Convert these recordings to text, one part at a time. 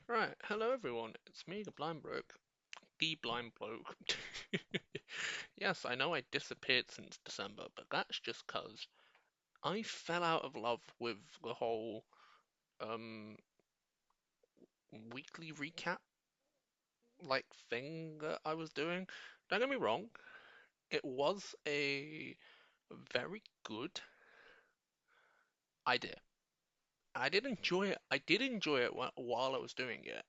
Right, hello everyone, it's me, the blind bloke. The blind bloke. Yes, I know I disappeared since December, but that's just 'cause I fell out of love with the whole um weekly recap thing that I was doing. Don't get me wrong, it was a very good idea. I did enjoy it while I was doing it,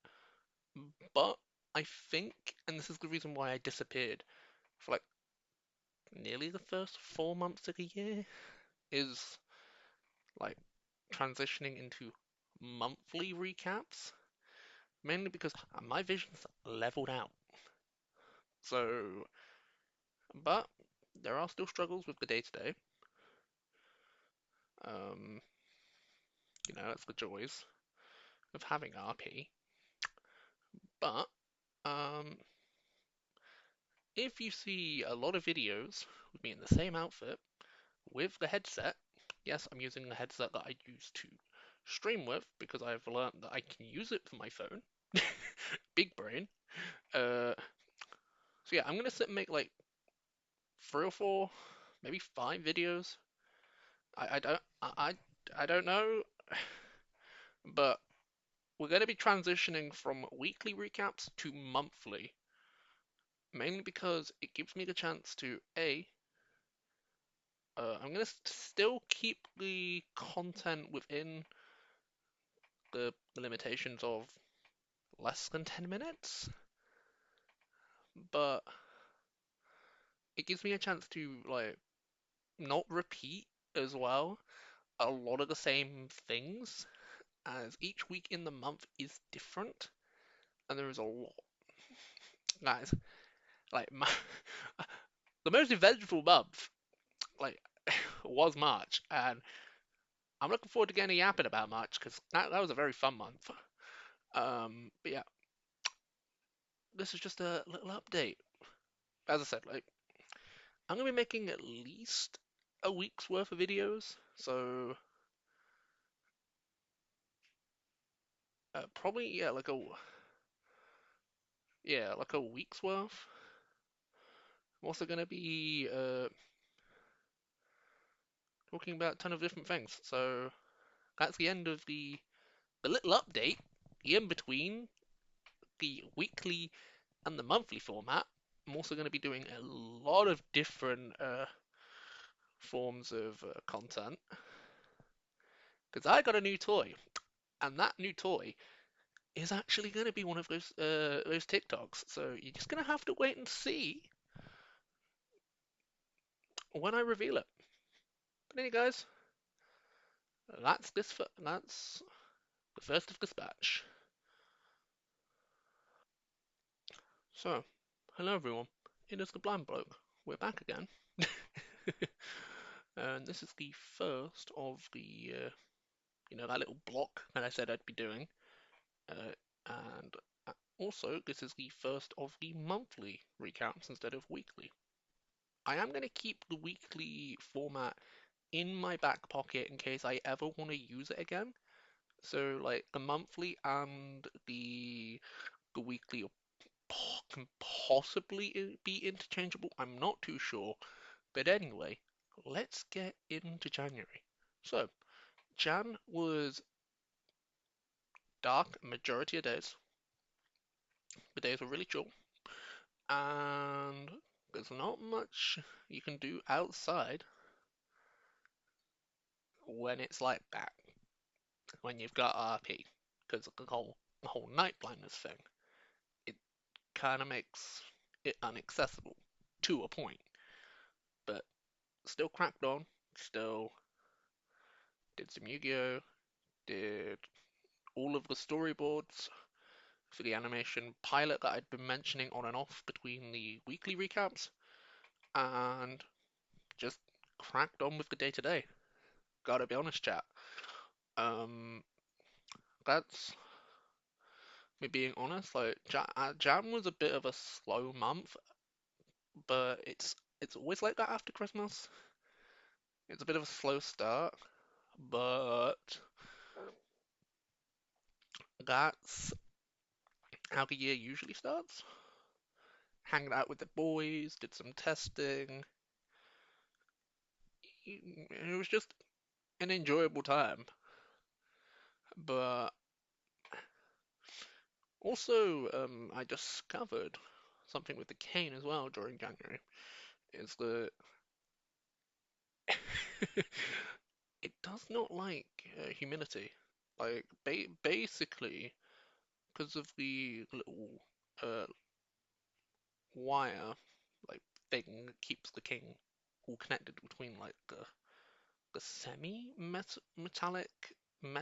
but I think, and this is the reason why I disappeared for nearly the first 4 months of the year, is like transitioning into monthly recaps, mainly because my vision's leveled out. So, but there are still struggles with the day to day. Um, that's the joys of having RP. But um, if you see a lot of videos with me in the same outfit with the headset, yes, I'm using the headset that I used to stream with because I've learned that I can use it for my phone. Big brain. Uh, so yeah, I'm gonna sit and make like 3 or 4, maybe 5 videos. I don't know, but we're gonna be transitioning from weekly recaps to monthly, mainly because it gives me the chance to I'm gonna still keep the content within the limitations of less than 10 minutes, but it gives me a chance to not repeat as well a lot of the same things, as each week in the month is different, and there is a lot. Guys, my, the most eventful month, like, was March, and I'm looking forward to getting yapping about March because that was a very fun month. But yeah, this is just a little update. As I said, I'm gonna be making at least a week's worth of videos, so probably like a week's worth. I'm also gonna be talking about a ton of different things. So that's the end of the little update, the in between the weekly and the monthly format. I'm also going to be doing a lot of different forms of content because I got a new toy, and that new toy is actually going to be one of those TikToks. So you're just going to have to wait and see when I reveal it. But anyway, guys, that's the first of dispatch. So, hello everyone. It is the blind bloke. We're back again. And this is the first of the that little block that I said I'd be doing. Uh, and also, this is the first of the monthly recaps instead of weekly. I am going to keep the weekly format in my back pocket in case I ever want to use it again. So, like, the monthly and the weekly can possibly be interchangeable. I'm not too sure. But anyway, let's get into January. So, Jan was dark majority of days. The days were really chill, and there's not much you can do outside when it's like that. When you've got RP, because the whole night blindness thing, it kind of makes it inaccessible to a point. But still cracked on, still did some Yu-Gi-Oh, did all of the storyboards for the animation pilot that I'd been mentioning on and off between the weekly recaps, and just cracked on with the day to day. Gotta be honest, chat. Um, that's me being honest. Like Jan was a bit of a slow month, but it's always like that after Christmas. It's a bit of a slow start, but that's how the year usually starts. Hanging out with the boys, did some testing. It was just an enjoyable time. But also, I discovered something with the cane as well during January. Is that it does not like humidity. Like basically, because of the little uh, wire like thing that keeps the king all connected between like the semi metallic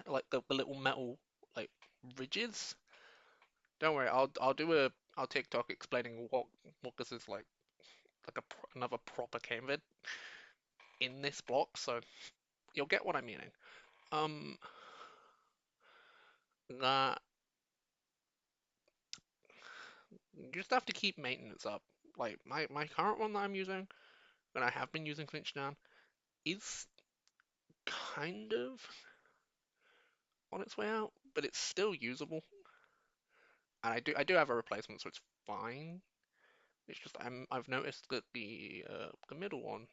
like the little metal like ridges. Don't worry, I'll do a TikTok explaining what this is like another proper cane vid in this block, so you'll get what I'm meaning. Um, that you just have to keep maintenance up. Like my current one that I'm using, that I have been using since Jan, is kind of on its way out, but it's still usable. And I do have a replacement, so it's fine. It's just I've noticed that the middle one,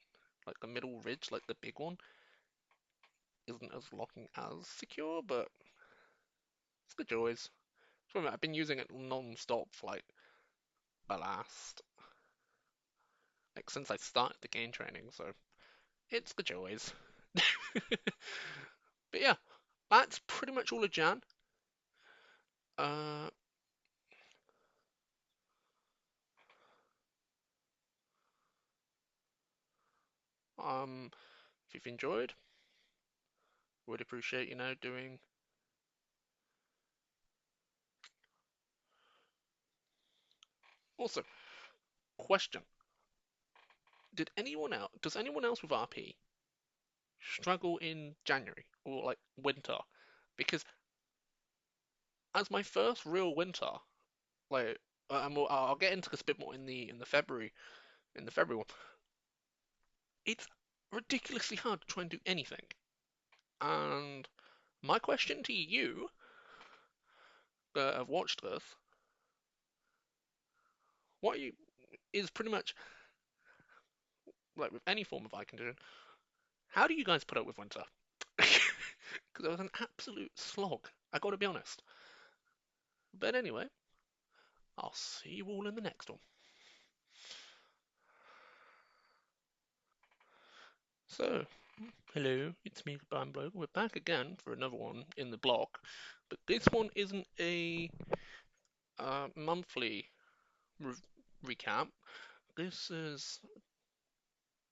like the middle ridge, like the big one, isn't as locking as secure, but it's the joys. So I've been using it non-stop for like the last like since I started the game training, so it's the joys. But yeah, that's pretty much all of Jan. Uh, if you've enjoyed, would appreciate doing. Also, question: Does anyone else with RP struggle in January or like winter? Because as my first real winter, like, I'll get into this a bit more in the February one. It's ridiculously hard to try and do anything. And my question to you that have watched this, what you is pretty much like with any form of eye condition, how do you guys put up with winter? Because it was an absolute slog. I got to be honest. But anyway, I'll see you all in the next one. So, hello, it's me, Brian Bloke. We're back again for another one in the block, but this one isn't a monthly re recap. This is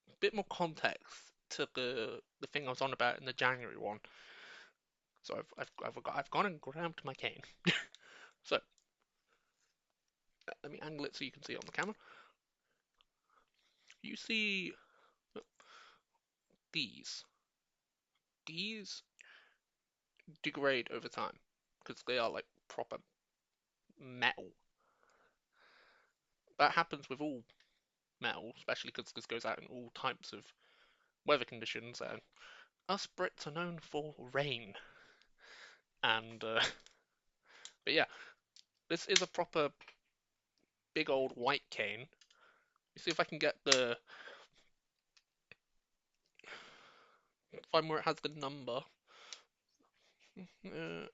a bit more context to the thing I was on about in the January one. So I've gone and grabbed my cane. So let me angle it so you can see it on the camera. You see these. These degrade over time because they are like proper metal. That happens with all metal, especially because this goes out in all types of weather conditions. And us Brits are known for rain. And but yeah, this is a proper big old white cane. You see if I can get the find where it has the number. Uh,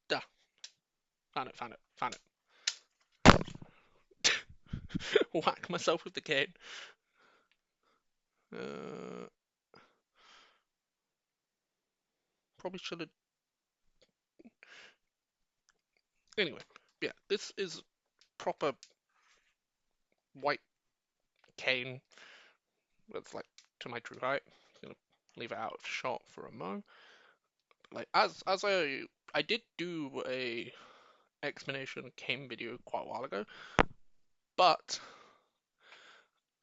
da, found it. Whack myself with the cane. Uh, probably should have. Anyway, yeah, this is proper white cane. That's like to my true height. I'm gonna leave it out of shot for a mo. Like as I did do a explanation cane video quite a while ago, but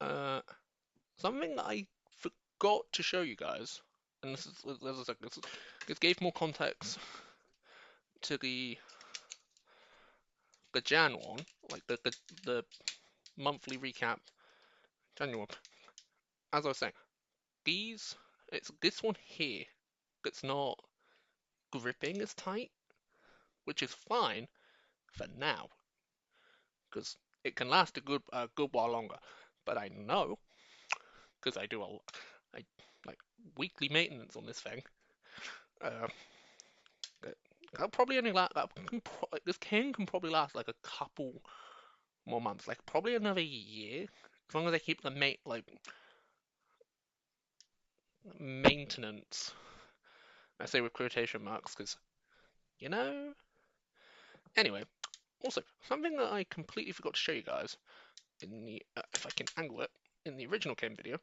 uh, something that I forgot to show you guys, and this gave more context to the Jan one, like the monthly recap January one. As I was saying, it's this one here that's not gripping as tight, which is fine for now, because it can last a good while longer. But I know, because I like weekly maintenance on this thing. Uh, I'll probably only last. This cane can probably last like a couple more months, like probably another year, as long as I keep the maintenance. I say with quotation marks because you know. Anyway, also something that I completely forgot to show you guys in the if I can angle it in the original game video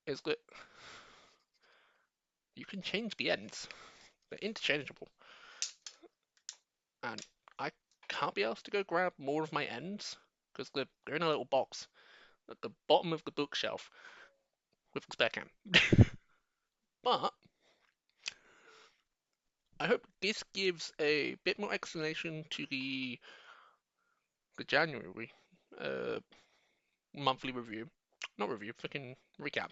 is that you can change the ends. They're interchangeable, and I can't be asked to go grab more of my ends because they're in a little box at the bottom of the bookshelf with the spare cam. But I hope this gives a bit more explanation to the January uh, monthly review. Not review, freaking recap.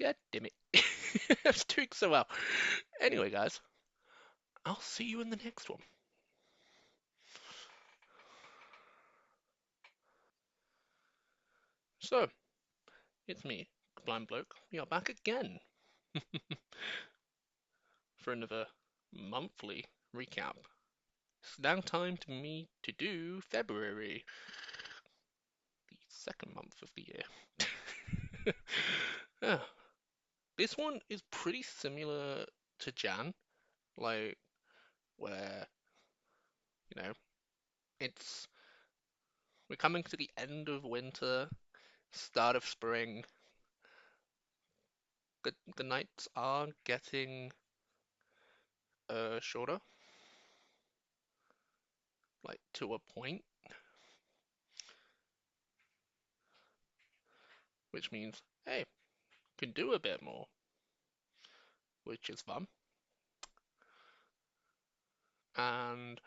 God damn it. I was doing so well. Anyway, guys, I'll see you in the next one. So, it's me, Blind Bloke. We are back again for another monthly recap. It's now time to me to do February, the second month of the year. Yeah, this one is pretty similar to Jan, like where you know it's we're coming to the end of winter, start of spring. The nights are getting shorter, like to a point, which means hey, can do a bit more, which is fun. And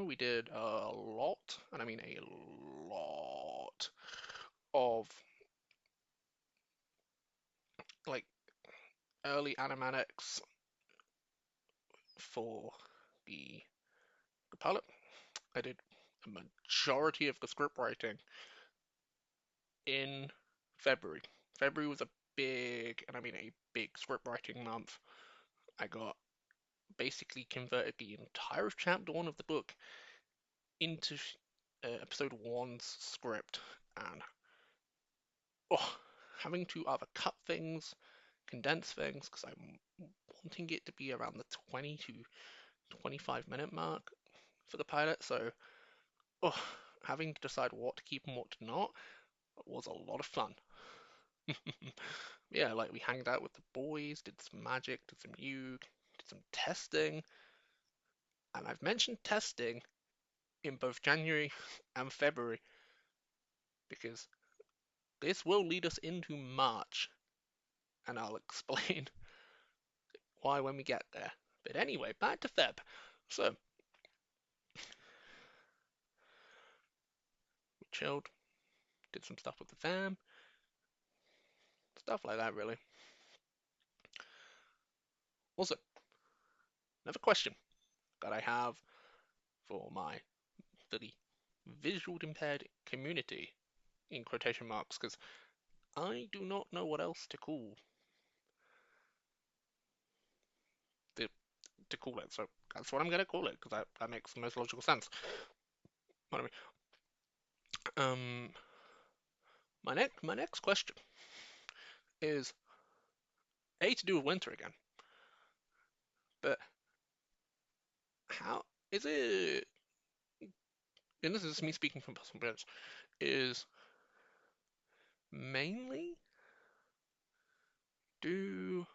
we did a lot, and I mean a lot of like early animatics for the pilot. I did a majority of the script writing in February. February was a big, and I mean a big script writing month. I got basically converted the entire chapter one of the book into episode one's script, and oh, having to either cut things, condense things, because I'm wanting it to be around the 20 to 25-minute mark for the pilot. So, oh, having to decide what to keep and what to not was a lot of fun. Yeah, like we hanged out with the boys, did some magic, did some Yuge, did some testing. And I've mentioned testing in both January and February because this will lead us into March, and I'll explain why when we get there. But anyway, back to Feb. So, we chilled, did some stuff with the fam, stuff like that, really. Also, another question that I have for the visual impaired community, in quotation marks, because I do not know what else the, to call it. So that's what I'm gonna call it because that makes the most logical sense. What I mean, um, my next question is to do with winter again, but how is it? And this is me speaking from personal experience. Is mainly do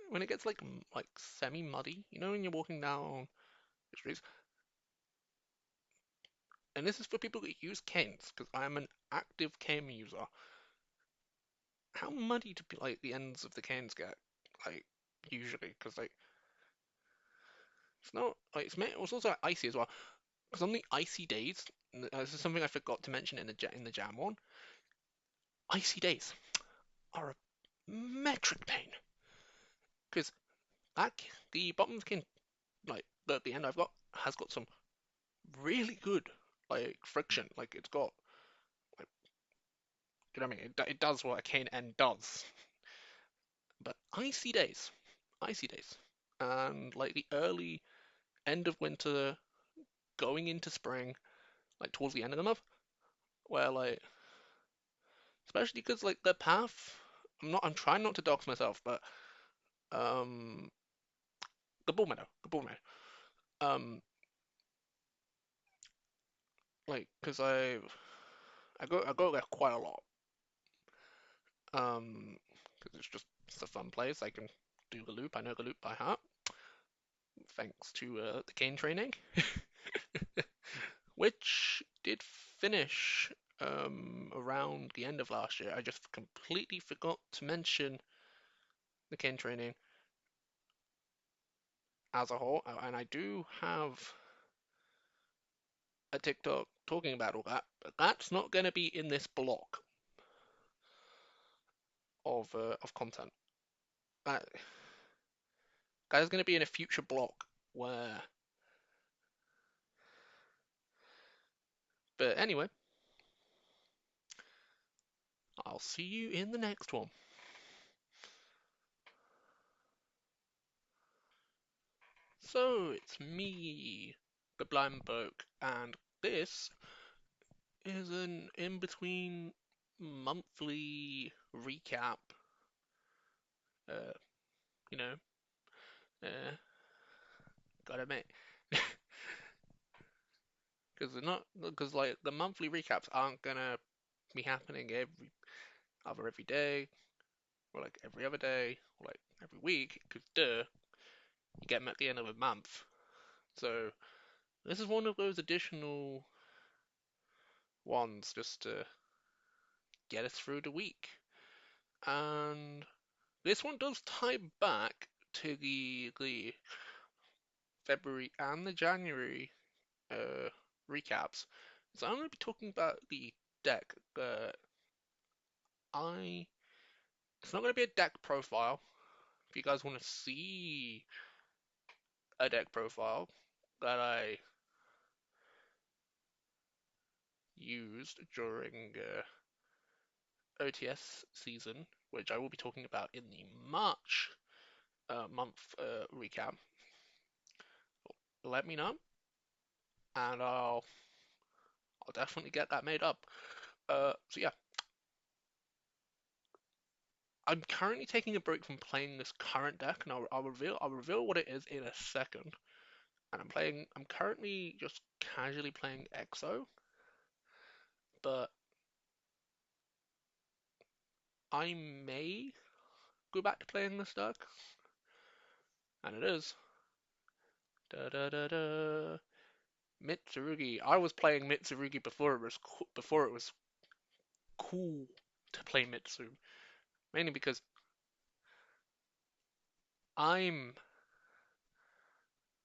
when it gets like semi muddy, when you're walking down the streets, and this is for people that use canes because I'm an active cane user. How muddy do like the ends of the canes get? Like usually, because like it's not like it's also icy as well. Because on the icy days, this is something I forgot to mention in the jam one. Icy days are metric pain. Because that the bottom of the king, like the end I've got has got some really good like friction. Like it's got like, you know what I mean? It does what a cane end does. But icy days, and like the early end of winter, going into spring, like towards the end of the month, where like especially because like the path, I'm trying not to dox myself, but um the bull meadow, um like because I go there quite a lot, because it's a fun place. I can do the loop. I know the loop by heart thanks to the cane training, which did finish around the end of last year. I just completely forgot to mention the cane training as a whole, and I do have a TikTok talking about all that, but that's not going to be in this block of content. That that is going to be in a future block where. But anyway, I'll see you in the next one. So it's me, the Blind Bloke, and this is an in-between monthly recap. Uh, you know, uh, gotta admit, because they're not because like the monthly recaps aren't gonna be happening every day, or like every other day, or like every week. Because you get them at the end of a month. So this is one of those additional ones just to get us through the week. And this one does tie back to the February and the January uh, recaps. So I'm going to be talking about the deck. I It's not going to be a deck profile. If you guys want to see a deck profile that I used during OTS season, which I will be talking about in the March month recap, let me know, and I'll definitely get that made up. So yeah, I'm currently taking a break from playing this current deck, and I'll reveal what it is in a second. And I'm currently just casually playing EXO, but I may go back to playing this deck, and it is da da da da Mitsurugi. I was playing Mitsurugi before it was cool to play Mitsu, mainly because I'm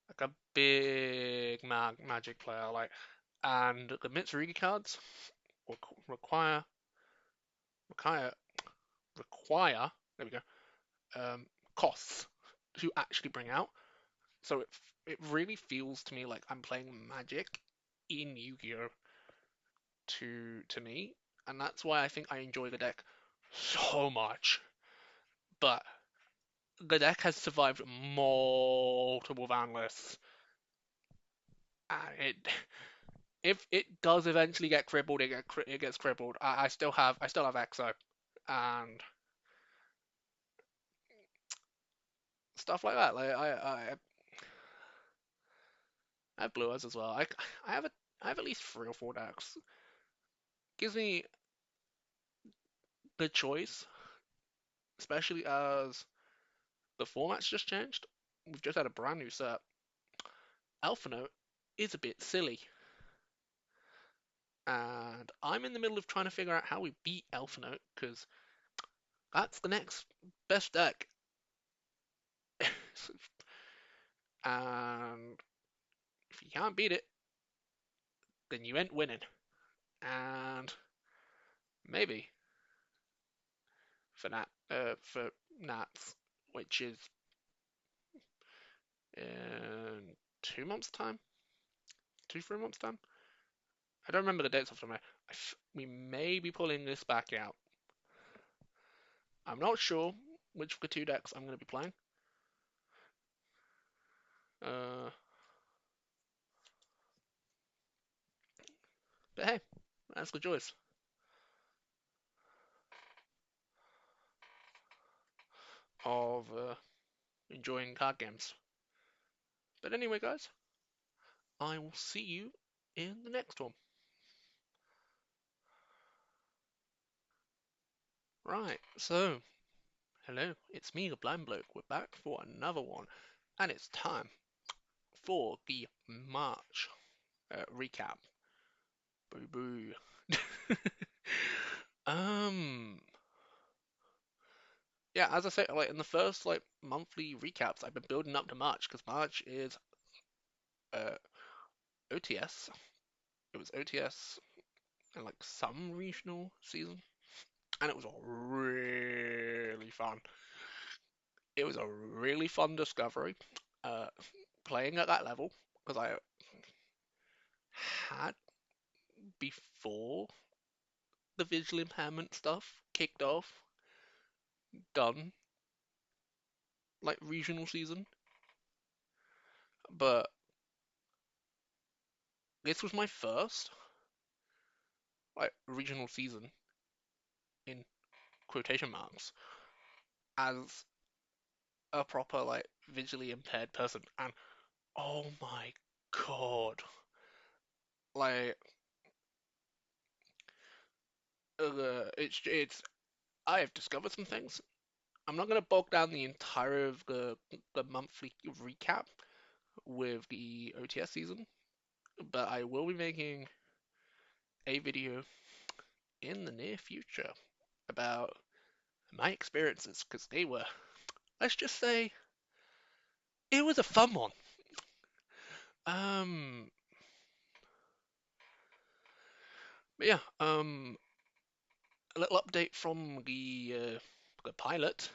like a big Magic player, like, and the Mitsurugi cards require require require there we go costs to actually bring out. So it really feels to me like I'm playing Magic in Yu-Gi-Oh to me, and that's why I think I enjoy the deck so much. But the deck has survived multiple ban lists, and it if it does eventually get crippled, it gets crippled. I still have Exo and stuff like that. Like I have Blue Eyes as well. I have I have at least 3 or 4 decks. Gives me the choice, especially as the format's just changed. We've just had a brand new set. Alpha Note is a bit silly, and I'm in the middle of trying to figure out how we beat Alpha Note because that's the next best deck. And if you can't beat it, then you ain't winning. And maybe, for Nats, which is in 2 months' time, 3 months' time. I don't remember the dates off the top of my head. We may be pulling this back out. I'm not sure which of the two decks I'm going to be playing. Uh, but hey, that's the joys of enjoying card games. But anyway, guys, I will see you in the next one. Right, so, hello, it's me, the Blind Bloke. We're back for another one, and it's time for the March recap. Boo boo. um, yeah, as I said, like in the first like monthly recaps, I've been building up to March because March is uh OTS. It was OTS and like some regional season, and it was really fun. It was a really fun discovery, uh, playing at that level because I had before the visual impairment stuff kicked off, done like regional season, but this was my first like regional season in quotation marks as a proper like visually impaired person, and oh my god, like it's I have discovered some things. I'm not gonna bog down the entire of the monthly recap with the OTS season, but I will be making a video in the near future about my experiences because they were, let's just say, it was a fun one. Um, but yeah, a little update from the pilot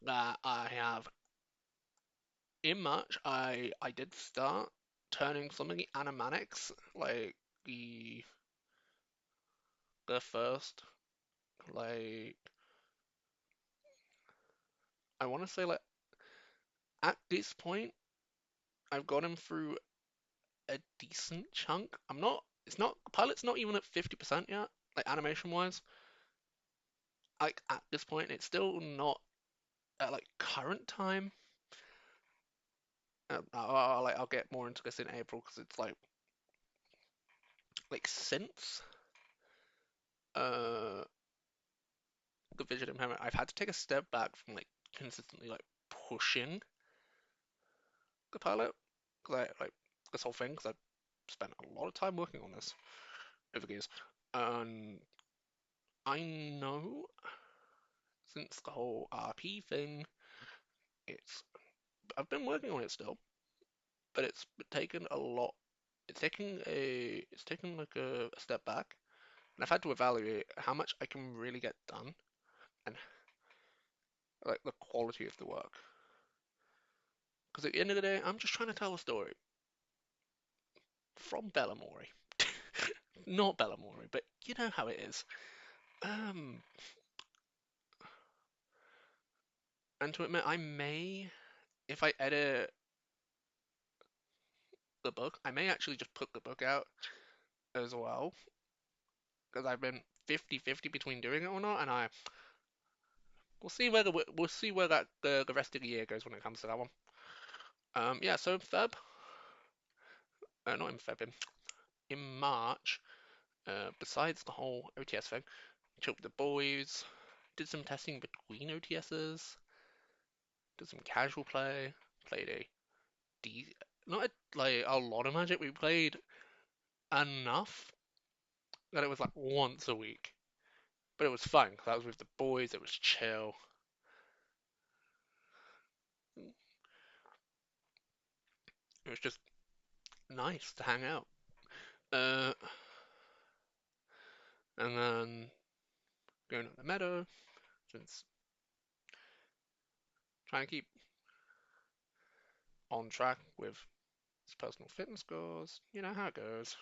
that I have in March. I did start turning some of the animatics, like the the first, like I want to say like at this point I've gotten through a decent chunk. I'm not. It's not. Pilot's not even at 50% yet, like animation wise. Like at this point, it's still not at like current time. I'll get more into this in April because it's like since uh the vision impairment, I've had to take a step back from like consistently like pushing the pilot because I like this whole thing because I spent a lot of time working on this over the years, and I know since the whole RP thing, it's I've been working on it still, but it's taken a lot. It's taken like a step back, and I've had to evaluate how much I can really get done and like the quality of the work. Because at the end of the day, I'm just trying to tell a story from Bellamori, not Bellamori, but you know how it is. Um, and to admit, I may, if I edit the book, I may actually just put the book out as well, because I've been 50-50 between doing it or not, and we'll see where we'll see where that the rest of the year goes when it comes to that one. Yeah, so in Feb, not in Feb, in March, besides the whole OTS thing, chilled with the boys, did some testing between OTSs, did some casual play, played a D, not like a lot of Magic. We played enough that it was like once a week, but it was fun. 'Cause I was with the boys. It was chill. It was just nice to hang out. Uh, and then going to the meadow, since trying to keep on track with his personal fitness goals. You know how it goes.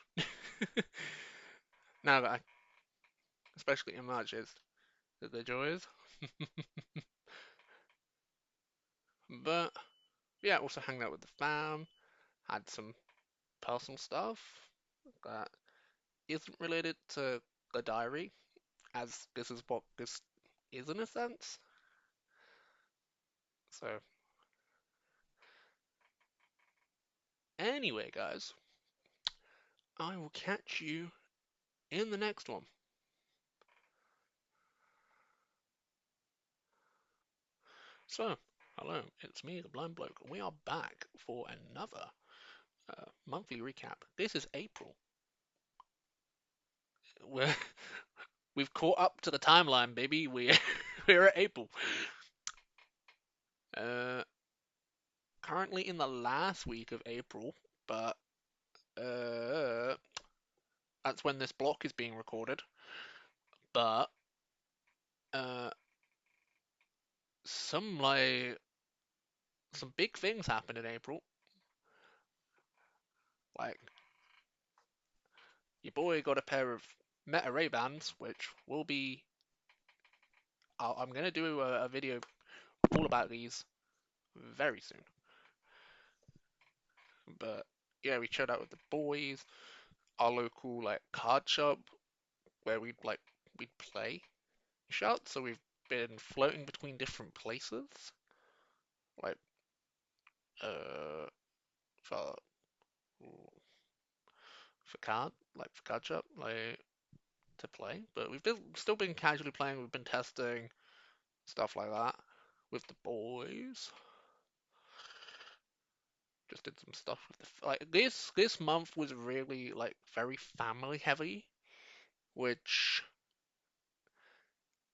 Now that I, especially in matches, that the joys. But yeah, also hanged out with the fam, had some personal stuff that isn't related to the diary, as this is what this is in a sense. So anyway, guys, I will catch you in the next one. So, hello, it's me, the Blind Bloke. We are back for another monthly recap. This is April. We're we've caught up to the timeline, baby. We're at April. Uh, Currently in the last week of April, but uh, that's when this block is being recorded. But uh, some like some big things happened in April. Like your boy got a pair of Meta Ray Bans, which will be. I'm gonna do a video all about these very soon. But yeah, we chilled out with the boys, our local like card shop where we'd play shot. So we've been floating between different places, like uh for for card shop, like to play. But still been casually playing. We've been testing stuff like that with the boys. Just did some stuff with like this month was really like very family heavy, which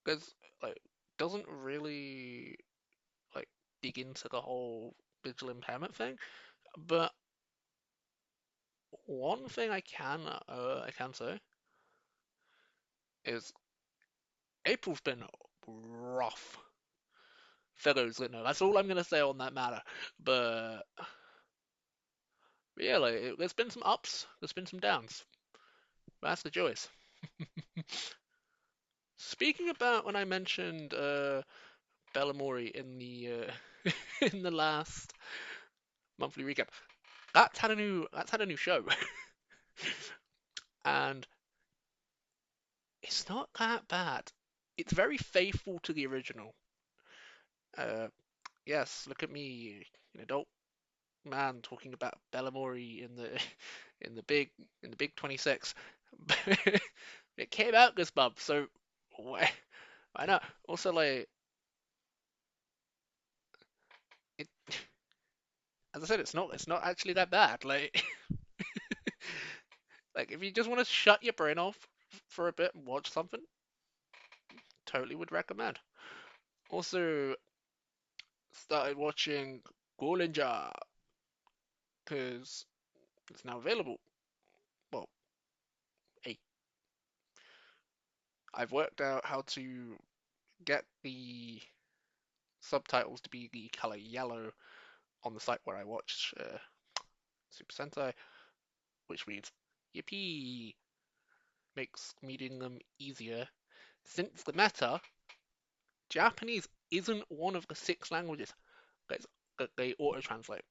because like doesn't really like dig into the whole visual impairment thing. But one thing I can say is April's been rough. Fellows, no, that's all I'm gonna say on that matter. But yeah, like there's been some ups, there's been some downs. That's the joys. Speaking about when I mentioned Bellamori in the in the last monthly recap, that's had a new show, and it's not that bad. It's very faithful to the original. Uh, yes, look at me, an adult man talking about Bellamori in the in the big in the big 26. It came out this month, so why not? Also, like it, as I said, it's not actually that bad. Like like if you just want to shut your brain off for a bit and watch something, totally would recommend. Also, started watching Golinja because it's now available. Well, hey, I've worked out how to get the subtitles to be the color yellow on the site where I watch Super Sentai, which reads Yippee, makes meeting them easier. Since the meta, Japanese isn't one of the 6 languages that they auto translate.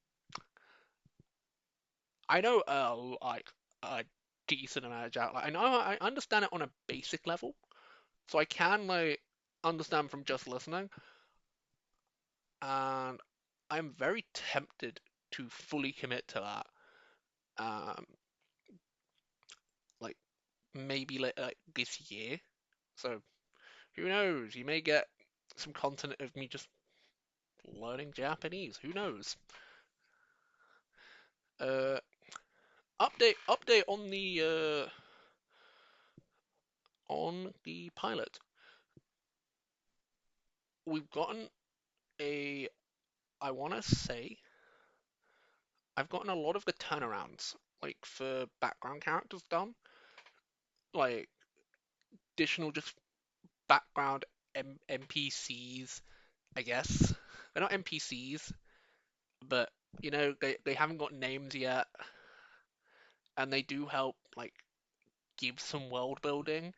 I know like a decent amount of Japanese. Like, I understand it on a basic level, so I can like understand from just listening, and I'm very tempted to fully commit to that. Um, like maybe like this year. So who knows? You may get some content of me just learning Japanese. Who knows? Uh, update on the pilot. We've gotten a. I want to say I've gotten a lot of the turnarounds, like for background characters done, like additional just background NPCs, I guess. They're not NPCs, but they haven't got names yet, and they do help like give some world building,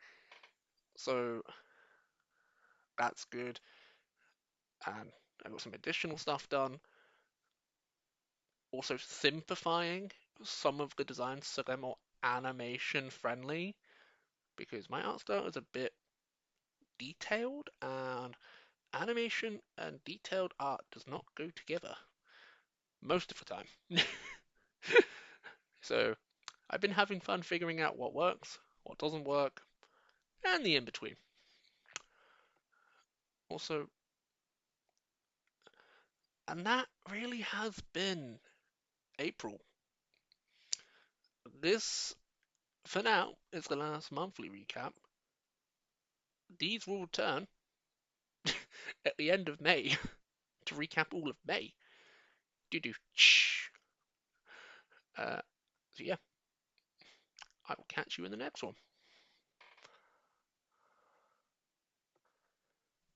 so that's good. And I got some additional stuff done. Also simplifying some of the designs so they're more animation friendly, because my art style is a bit detailed, and animation and detailed art does not go together most of the time. So I've been having fun figuring out what works, what doesn't work, and the in between. Also, and that really has been April. This, for now, is the last monthly recap. These will return at the end of May to recap all of May. Do do. Uh, so yeah, I will catch you in the next one.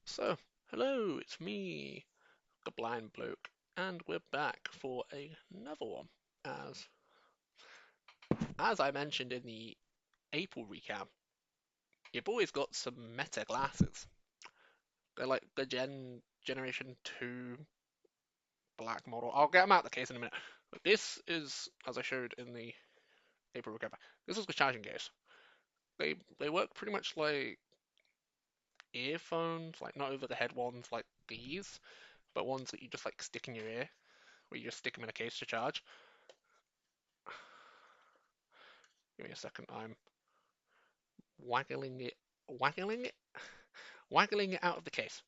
So, hello, it's me, the blind bloke, and we're back for another one. As as I mentioned in the April recap, your boy's got some meta glasses. They're like the Generation 2 black model. I'll get them out of the case in a minute. But this is, as I showed in the April recap, this is the charging case. They work pretty much like earphones, like not over the head ones like these, but ones that you just like stick in your ear, where you just stick them in a case to charge. Give me a second. I'm waggling it, waggling it, waggling it out of the case.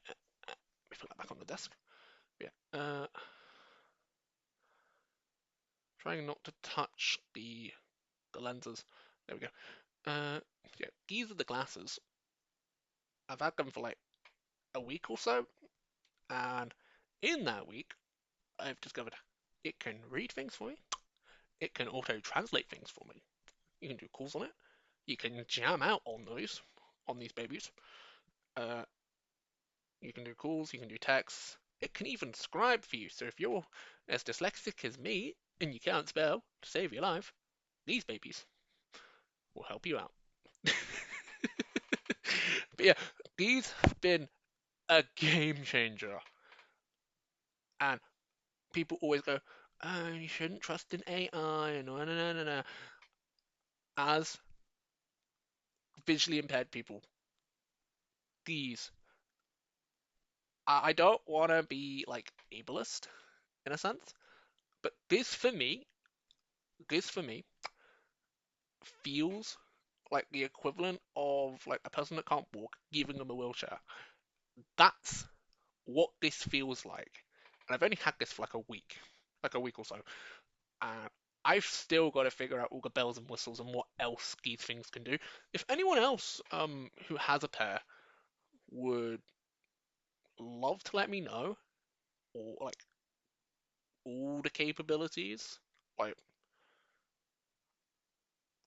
Let me put that back on the desk. Yeah. Trying not to touch the lenses. There we go. Yeah, these are the glasses. I've had them for like a week or so, and in that week, I've discovered it can read things for me. It can auto translate things for me. You can do calls on it. You can jam out on these babies. Uh, you can do calls. You can do texts. It can even scribe for you. So if you're as dyslexic as me and you can't spell to save your life, these babies will help you out. But yeah, these have been a game changer. And people always go, oh, you shouldn't trust in AI. No, no, no, no, no. As visually impaired people, these, I don't want to be like ableist in a sense, but this for me feels like the equivalent of like a person that can't walk giving them a wheelchair. That's what this feels like. And I've only had this for like a week or so. And I've still got to figure out all the bells and whistles and what else these things can do. If anyone else who has a pair would love to let me know, or like all the capabilities, like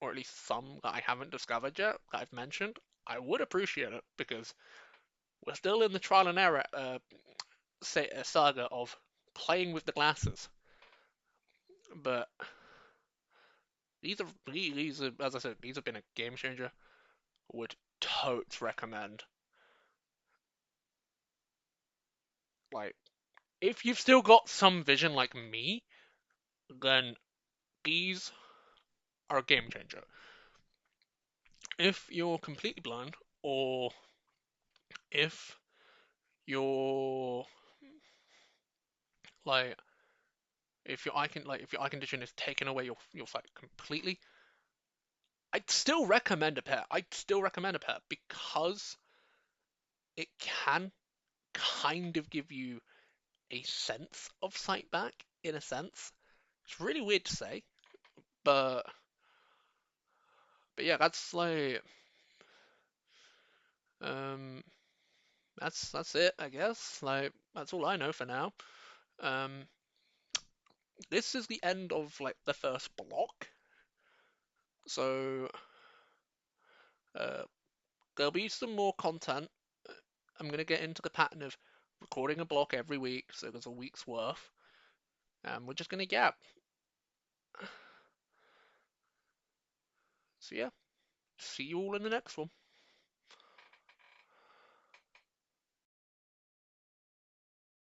or at least some that I haven't discovered yet that I've mentioned, I would appreciate it, because we're still in the trial and error saga of playing with the glasses. But these are, as I said, these have been a game changer. Would totes recommend. Like, if you've still got some vision like me, then these are a game changer. If you're completely blind, or if you're like, if your eye condition is taken away your sight completely, I'd still recommend a pair, because it can kind of give you a sense of sight back, in a sense. It's really weird to say, but yeah, that's like um that's it, I guess. Like, that's all I know for now. Um, this is the end of like the first block. So, uh, there'll be some more content. I'm gonna get into the pattern of recording a block every week, so there's a week's worth. And we're just gonna gap. So yeah, see you all in the next one.